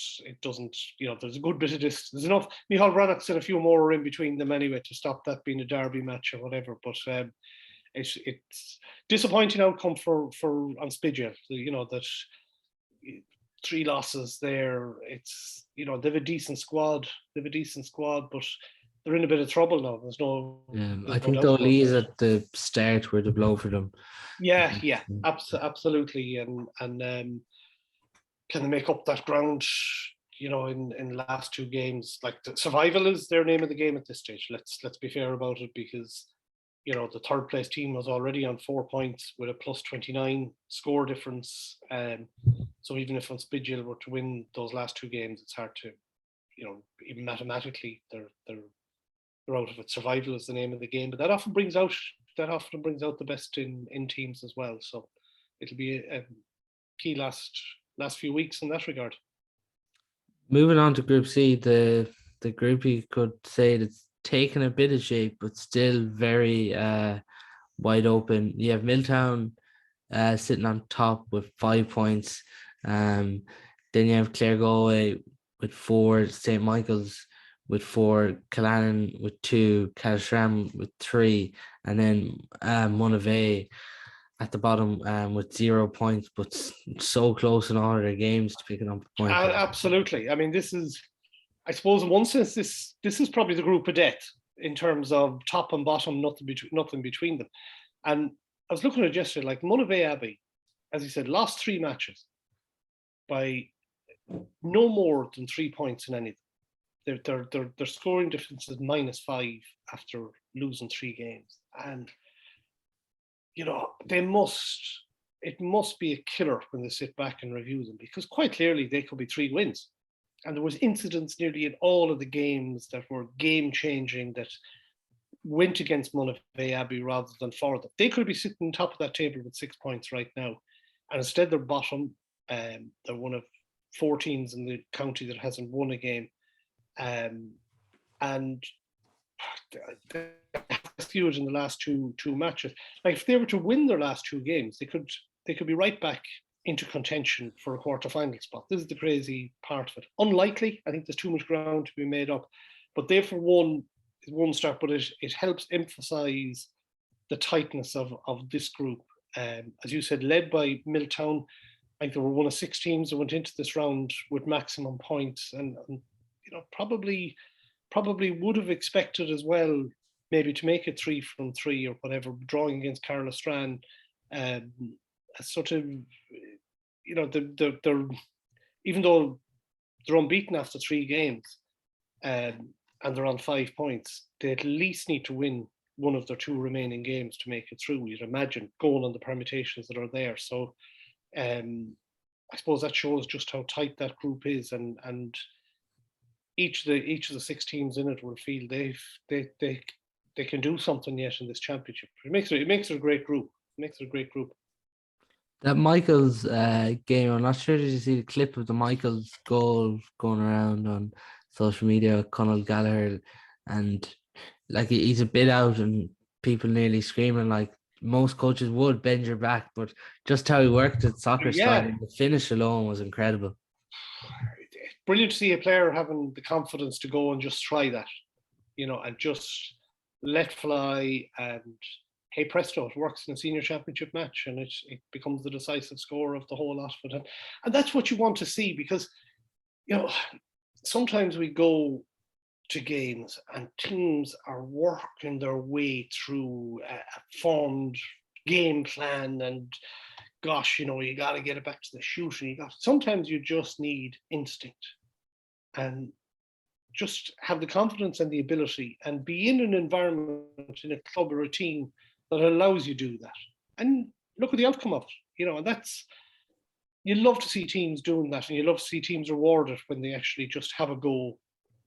you know, there's a good bit of distance. There's enough. Micheál Brannock said a few more are in between them anyway to stop that being a derby match or whatever, but it's disappointing outcome for Unspidgel. You know, that 3 losses there. It's, you know, they have a decent squad, but they're in a bit of trouble now. There's no. I think the Lees at the start were the blow for them. Yeah, absolutely, and can they make up that ground? You know, in the last 2 games, like survival is their name of the game at this stage. Let's be fair about it, because, you know, the third place team was already on 4 points with a +29 score difference. So even if Unspidgel were to win those last 2 games, it's hard to, you know, even mathematically they're out of it. Survival is the name of the game, but that often brings out the best in teams as well. So it'll be a key last few weeks in that regard. Moving on to Group C, the group you could say that's taken a bit of shape, but still very wide open. You have Milltown sitting on top with 5 points. Then you have Clare Galway with 4, St. Michael's with 4, Killannon with 2, Calshram with 3, and then Monavea at the bottom with 0 points, but so close in all of their games to picking up a point. Absolutely. I mean, this is, I suppose, in one sense, this is probably the group of death in terms of top and bottom, nothing between them. And I was looking at it yesterday, like Monavea Abbey, as you said, lost 3 matches by no more than 3 points in any. Their scoring difference is -5 after losing 3 games, and, you know, it must be a killer when they sit back and review them, because quite clearly they could be 3 wins. And there was incidents nearly in all of the games that were game-changing that went against Monavea Abbey rather than for them. They could be sitting on top of that table with 6 points right now. And instead they're bottom. They're one of 4 teams in the county that hasn't won a game, and they skewed in the last two matches. Like if they were to win their last 2 games, they could be right back into contention for a quarter-final spot. This is the crazy part of it. Unlikely. I think there's too much ground to be made up, but they for one start. But it helps emphasise the tightness of this group. As you said, led by Milltown. I think they were one of 6 teams that went into this round with maximum points, and probably would have expected as well, maybe to make it 3 from 3 or whatever, drawing against Carlow-Strand. Sort of, they're even though they're unbeaten after 3 games, and they're on 5 points, they at least need to win one of their 2 remaining games to make it through. You'd imagine, going on the permutations that are there. So, I suppose that shows just how tight that group is, and each of the 6 teams in it will feel they can do something yet in this championship. It makes it a great group. That Michael's game, I'm not sure, did you see the clip of the Michael's goal going around on social media with Conall Gallagher, and like he's a bit out and people nearly screaming like most coaches would, bend your back, but just how he worked at soccer style, the finish alone was incredible. Brilliant to see a player having the confidence to go and just try that, and just let fly, and hey presto, it works in a senior championship match, and it becomes the decisive score of the whole lot of it. And that's what you want to see, because sometimes we go to games and teams are working their way through a formed game plan, and gosh, you got to get it back to the shooting. Sometimes you just need instinct and just have the confidence and the ability, and be in an environment, in a club or a team that allows you to do that, and look at the outcome of it. And that's, you love to see teams doing that, and you love to see teams rewarded when they actually just have a go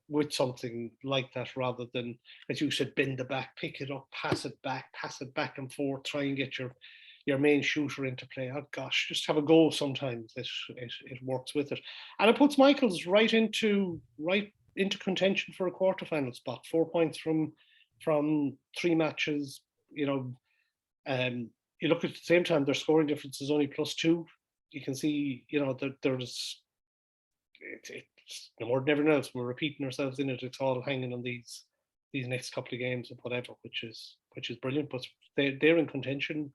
with something like that, rather than, as you said, bend the back, pick it up, pass it back and forth, try and get your main shooter into play. Oh gosh, just have a go sometimes. It works with it. And it puts Michael's right into contention for a quarterfinal spot. 4 points from 3 matches. You look at the same time, their scoring difference is only +2. You can see, that there's it's no more than everything else. We're repeating ourselves in it. It's all hanging on these next couple of games and whatever, which is brilliant. But they're in contention,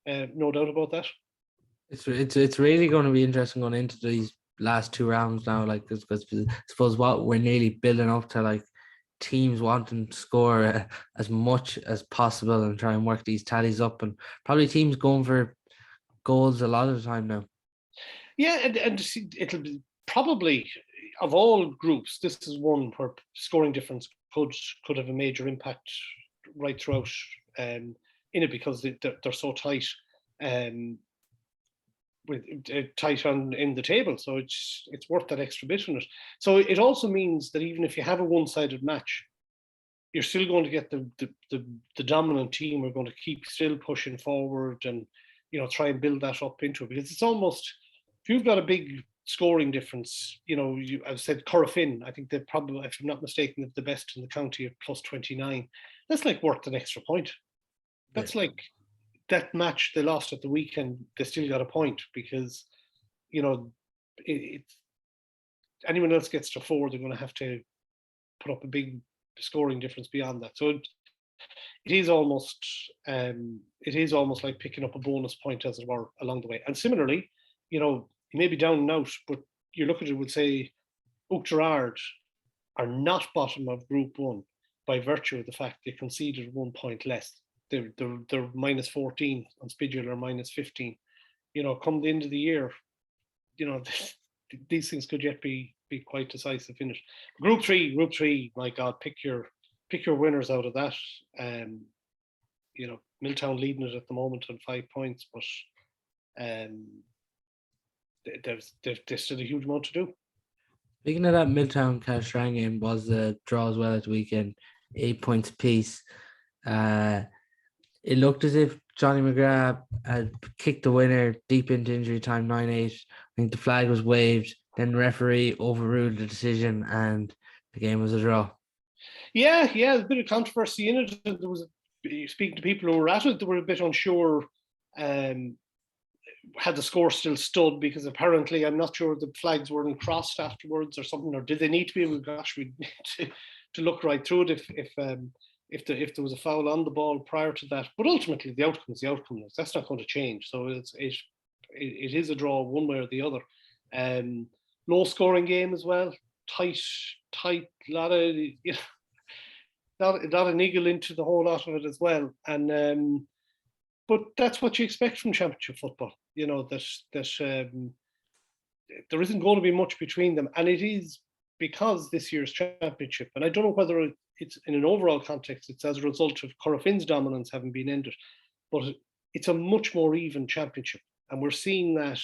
no doubt about that. It's really going to be interesting going into these last 2 rounds now, like, because I suppose what we're nearly building up to, like, teams wanting to score as much as possible and try and work these tallies up, and probably teams going for goals a lot of the time now. Yeah, and it'll be probably, of all groups, this is one where scoring difference could have a major impact right throughout in it, because they're so tight, tight in the table. So it's worth that extra bit in it. So it also means that even if you have a one-sided match, you're still going to get the dominant team are going to keep still pushing forward, and try and build that up into it, because it's almost, if you've got a big scoring difference, I've said Corofin, I think they're probably, if I'm not mistaken, they're the best in the county at +29. That's like worth an extra point. That's like that match they lost at the weekend, they still got a point, because it's anyone else gets to 4, they're going to have to put up a big scoring difference beyond that. So it is almost like picking up a bonus point, as it were, along the way. And similarly, you may be down and out, but you look at it, would say Oak Gerard are not bottom of Group 1 by virtue of the fact they conceded 1 point less. They're -14 on Spidula, or -15. Come the end of the year, these things could yet be quite decisive in it. Group 3, my God, pick your winners out of that. Milltown leading it at the moment on 5 points, but there's still a huge amount to do. Speaking of that Milltown-Carlow-Strand game, was a draw as well at the weekend, 8 points apiece. It looked as if Johnny McGrath had kicked the winner deep into injury time, 9-8. I think the flag was waved. then the referee overruled the decision and the game was a draw. Yeah, there's a bit of controversy in it. There was, speaking to people who were at it, they were a bit unsure had the score still stood, because apparently I'm not sure the flags weren't crossed afterwards or something, or did they need to be? Well, gosh, we need to look right through it if there was a foul on the ball prior to that. But ultimately, the outcome is the outcome. That's not going to change. So it is a draw one way or the other. Low scoring game as well. Tight, lot of not an eagle into the whole lot of it as well. And but that's what you expect from championship football. That there isn't going to be much between them, and it is because this year's championship, and I don't know whether it's in an overall context, it's as a result of Corofin's dominance having been ended, but it's a much more even championship, and we're seeing that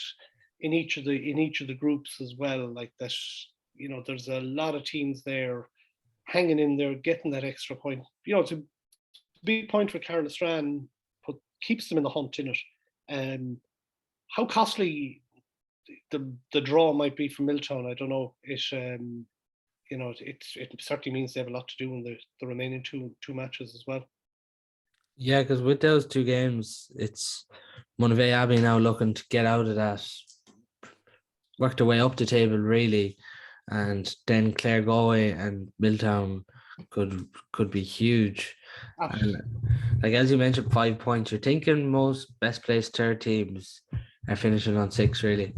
in each of the groups as well. Like that, there's a lot of teams there hanging in there, getting that extra point. It's a big point for Carlostrand, keeps them in the hunt in it. How costly the draw might be for Milltown, I don't know. It certainly means they have a lot to do in the remaining two matches as well. Yeah, because with those two games, it's Moycullen Abbey now looking to get out of that, work their way up the table really, and then Clare Galway and Milltown could be huge. And like as you mentioned, 5 points. You're thinking most best placed third teams are finishing on 6, really.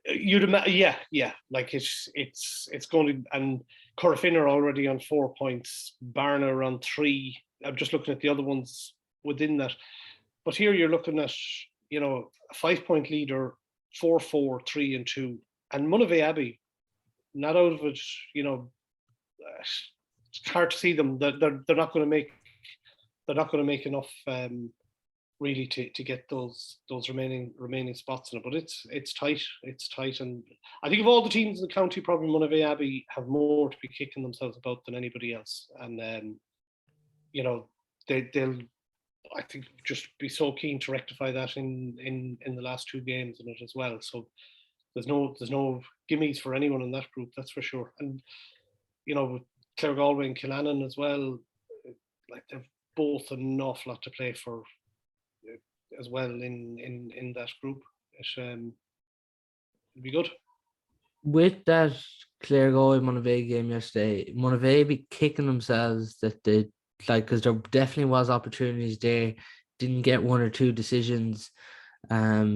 You'd imagine, yeah. Like it's going to, and Corofin are already on 4 points. Barna are on 3. I'm just looking at the other ones within that. But here you're looking at a 5 point leader, 4-4, 3 and 2, and Moycullen Abbey not out of it. It's hard to see them. They're not going to make enough really to get those remaining spots in it. But it's tight, and I think of all the teams in the county, probably Moycullen Abbey have more to be kicking themselves about than anybody else. And they'll I think just be so keen to rectify that in the last 2 games in it as well. So there's no gimmies for anyone in that group, that's for sure. And with Clare Galway and Killannon as well, like they've both an awful lot to play for as well in that group. It'll be good. With that Clare Galway Moycullen game yesterday, Moycullen be kicking themselves that they because there definitely was opportunities there, didn't get 1 or 2 decisions at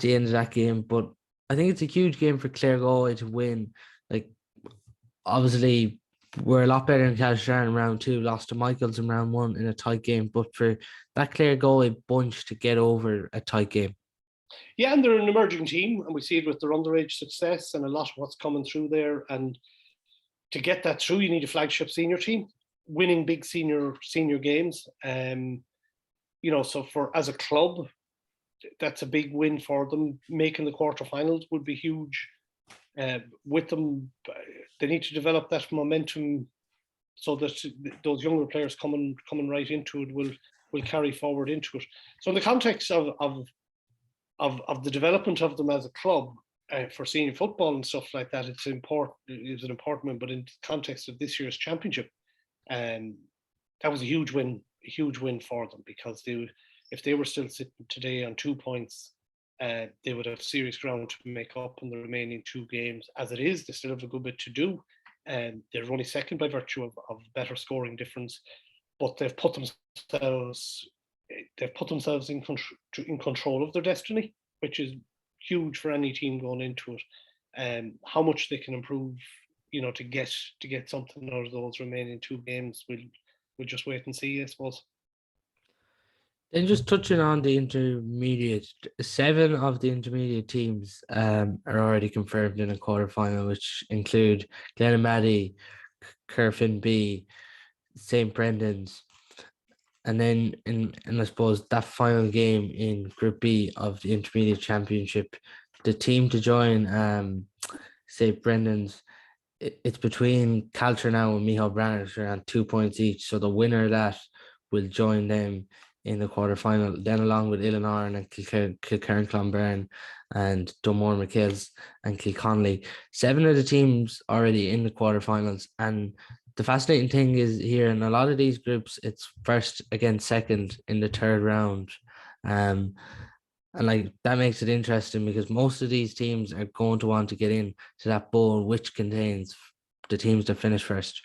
the end of that game. But I think it's a huge game for Clare Galway to win. Like, obviously, we're a lot better in Carlostrand in round 2, lost to Moycullen in round 1 in a tight game. But for that Clare Galway bunch to get over a tight game. Yeah, and they're an emerging team, and we see it with their underage success and a lot of what's coming through there. And to get that through, you need a flagship senior team, winning big senior games. So as a club, that's a big win for them. Making the quarterfinals would be huge. With them, they need to develop that momentum so that those younger players coming right into it will carry forward into it. So in the context of the development of them as a club for senior football and stuff like that, it's an important one. But in the context of this year's championship, that was a huge win for them, because if they were still sitting today on 2 points, they would have serious ground to make up in the remaining 2 games. As it is, they still have a good bit to do, and they're only second by virtue of better scoring difference. But they've put themselves in control of their destiny, which is huge for any team going into it. How much they can improve, to get something out of those remaining 2 games, we'll just wait and see, I suppose. Then just touching on the intermediate, 7 of the intermediate teams are already confirmed in a quarterfinal, which include Glenamaddie, Corofin B, St. Brendan's, and then in I suppose that final game in Group B of the intermediate championship, the team to join St. Brendan's, it's between Caltern now and Micheál Branners, around 2 points each. So the winner of that will join them in the quarterfinal, then along with Illanar and Kilkerran Clonberne and Dunmore McKills and Kilconnelly. 7 of the teams already in the quarterfinals. And the fascinating thing is here in a lot of these groups, it's first against second in the third round. And like that makes it interesting because most of these teams are going to want to get in to that bowl which contains the teams that finish first.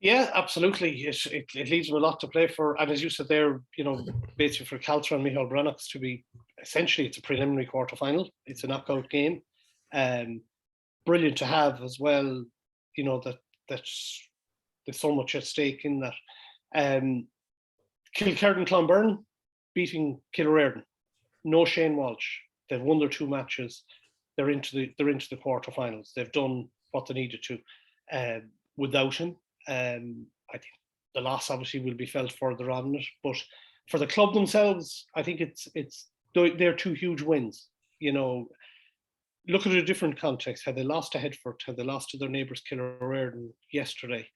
Yeah, absolutely. It leaves them a lot to play for. And as you said there, basically for Caltra and Micheál Brannachs to be, essentially it's a preliminary quarterfinal. It's a knockout game. Brilliant to have as well, that's there's so much at stake in that. Kilkerran Clonberne beating Killereardon. No Shane Walsh. They've won their 2 matches. They're into the quarterfinals. They've done what they needed to. Without him, I think the loss obviously will be felt further on it. But for the club themselves, I think they're 2 huge wins. Look at a different context. Had they lost to Headford, had they lost to their neighbours Killereardon yesterday,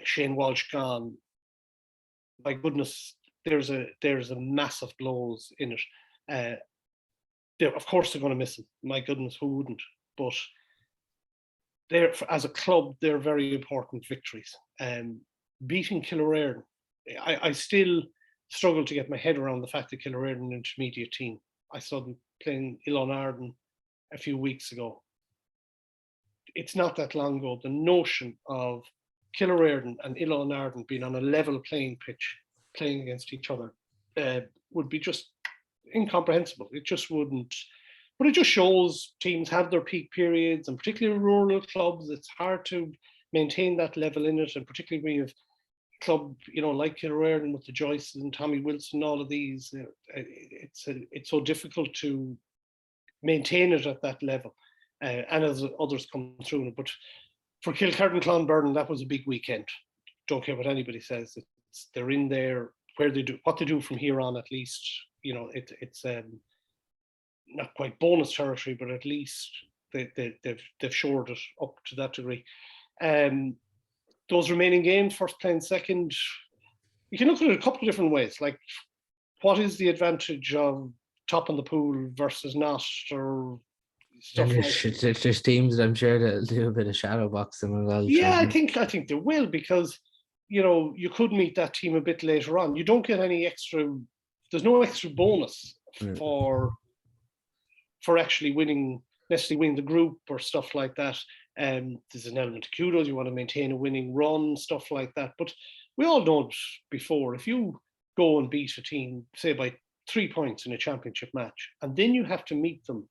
Shane Walsh gone. My goodness, there's a massive blows in it. Of course they're going to miss him. My goodness, who wouldn't? But as a club, they're very important victories. Beating Killereardon, I still struggle to get my head around the fact that Killereardon, an intermediate team. I saw them playing Illanar a few weeks ago. It's not that long ago. The notion of Killereardon and Illanar being on a level playing pitch, playing against each other, would be just incomprehensible. It just wouldn't. But it just shows teams have their peak periods, and particularly rural clubs, it's hard to maintain that level in it. And particularly when you have a club, like Killereardon with the Joyces and Tommy Wilson, all of these, it's so difficult to maintain it at that level. And as others come through. But for Kilkerran Clonberne, that was a big weekend. Don't care what anybody says. They're in there where they do what they do from here on. At least it's not quite bonus territory, but at least they've shored it up to that degree. Those remaining games, first playing second, you can look at it a couple of different ways. Like, what is the advantage of top in the pool versus not, or stuff there's teams that I'm sure that'll do a bit of shadow boxing as well. Yeah, I think they will, because you could meet that team a bit later on. You don't get any extra. There's no extra bonus for actually necessarily winning the group or stuff like that. There's an element of kudos. You want to maintain a winning run, stuff like that. But we all know it before. If you go and beat a team, say by 3 points in a championship match, and then you have to meet them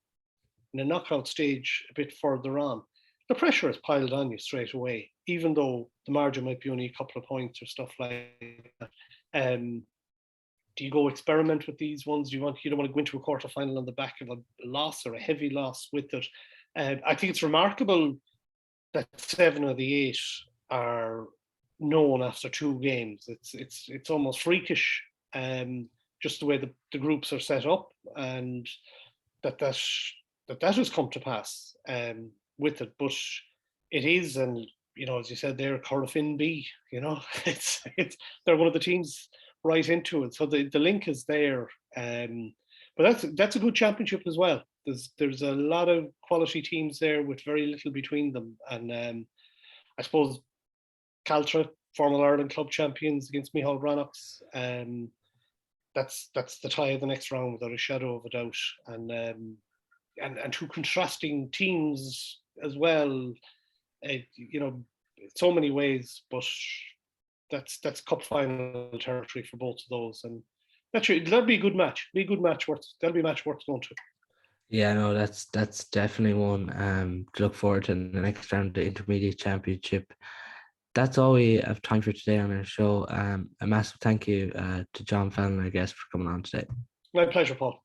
in a knockout stage a bit further on, the pressure is piled on you straight away, even though the margin might be only a couple of points or stuff like that. Do you go experiment with these ones? You don't want to go into a quarterfinal on the back of a loss or a heavy loss with it. I think it's remarkable that 7 of the 8 are known after 2 games. It's almost freakish, just the way the groups are set up, and that has come to pass with it. But it is, and as you said, they're Corofin B. They're one of the teams right into it, so the link is there. But that's a good championship as well. There's a lot of quality teams there with very little between them, and I suppose Caltra, former Ireland club champions against Micheál Brannachs. That's the tie of the next round without a shadow of a doubt, and 2 contrasting teams as well. So many ways, but that's cup final territory for both of those, and that'll be a good match. That'll be a match worth going to. Yeah, no, that's definitely one to look forward to in the next round, the Intermediate Championship. That's all we have time for today on our show. A massive thank you to John Fallon, I guess, for coming on today. My pleasure, Paul.